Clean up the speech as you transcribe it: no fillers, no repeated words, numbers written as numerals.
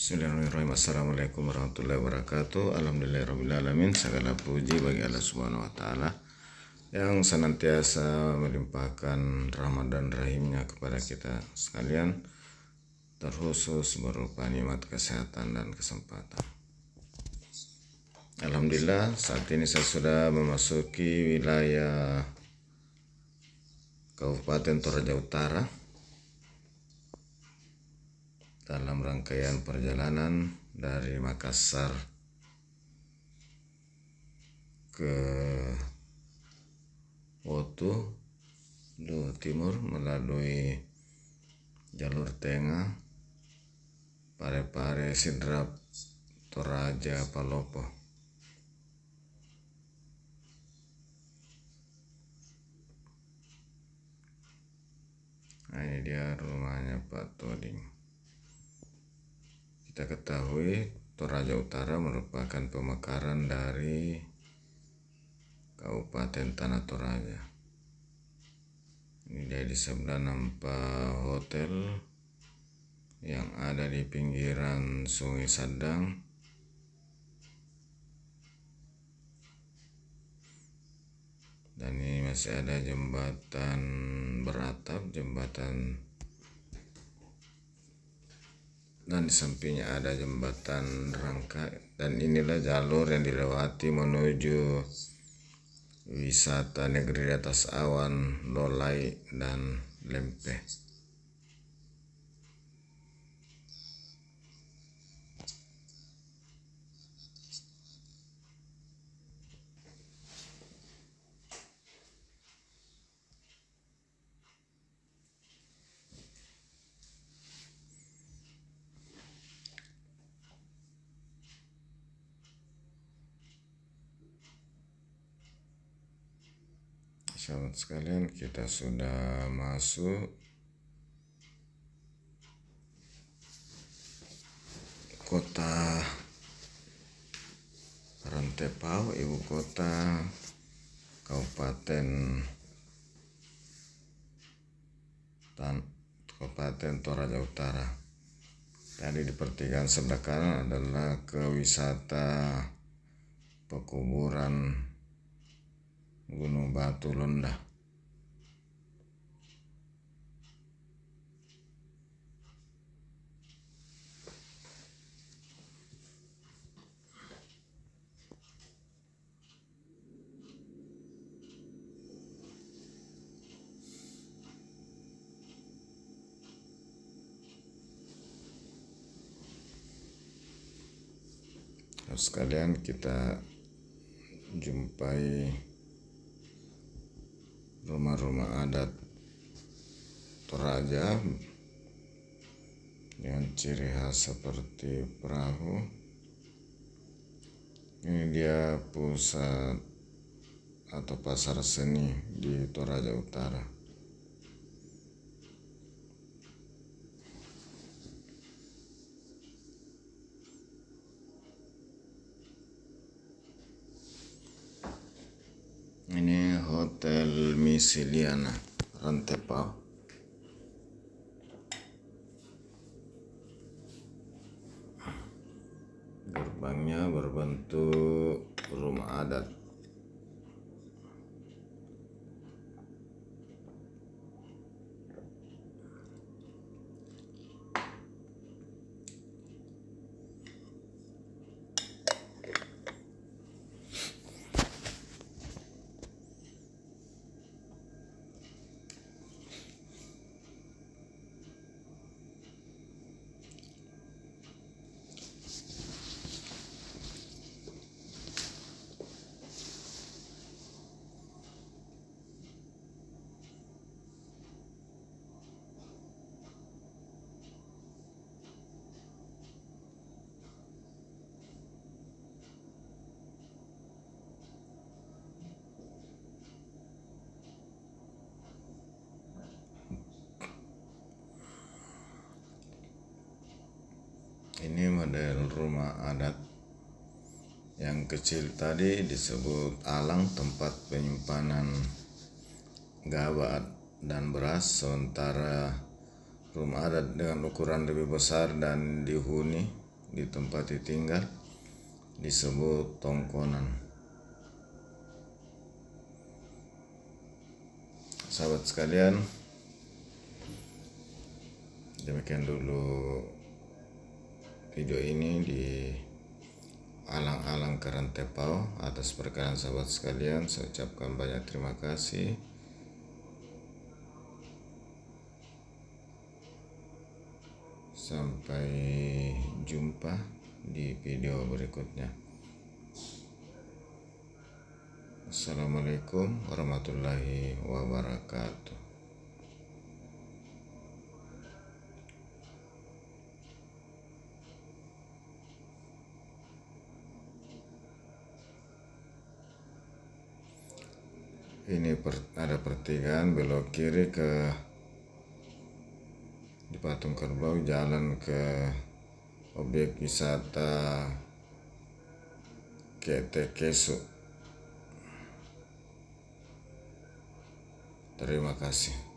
Bismillahirrahmanirrahim. Assalamualaikum warahmatullahi wabarakatuh. Alhamdulillahirrahmanirrahim. Segala puji bagi Allah subhanahu wa ta'ala yang senantiasa melimpahkan rahmat dan rahimnya kepada kita sekalian, terkhusus berupa nikmat kesehatan dan kesempatan. Alhamdulillah, saat ini saya sudah memasuki wilayah Kabupaten Toraja Utara dalam rangkaian perjalanan dari Makassar ke Wotu Timur melalui jalur tengah Parepare, Sidrap, Toraja, Palopo. Nah, ini dia rumahnya Pak Toding. Kita ketahui Toraja Utara merupakan pemekaran dari Kabupaten Tanah Toraja. Ini dia di sebelah nampak hotel yang ada di pinggiran Sungai Sadang. Dan ini masih ada jembatan beratap, dan di sampingnya ada jembatan rangka, dan inilah jalur yang dilewati menuju wisata negeri di atas awan, Lolai dan Lempe. Sahabat sekalian, kita sudah masuk kota Rantepao, ibu kota Kabupaten Toraja Utara. Tadi di pertigaan sebelah kanan adalah ke wisata pekuburan Gunung Batu Londah. Sekalian kita jumpai rumah-rumah adat Toraja dengan ciri khas seperti perahu. Ini dia pusat atau pasar seni di Toraja Utara. Ini Hotel Misiliana Rantepao. Gerbangnya berbentuk rumah adat. Ini model rumah adat yang kecil tadi disebut alang, tempat penyimpanan gabah dan beras, sementara rumah adat dengan ukuran lebih besar dan dihuni ditempati tinggal disebut tongkonan. Sahabat sekalian, demikian dulu video ini di alang-alang Karantepao. Atas perkenan sahabat sekalian, saya ucapkan banyak terima kasih. Sampai jumpa di video berikutnya. Assalamualaikum warahmatullahi wabarakatuh. Ini ada pertigaan, belok kiri ke di Patung Kerbau, jalan ke objek wisata Ketekesu. Terima kasih.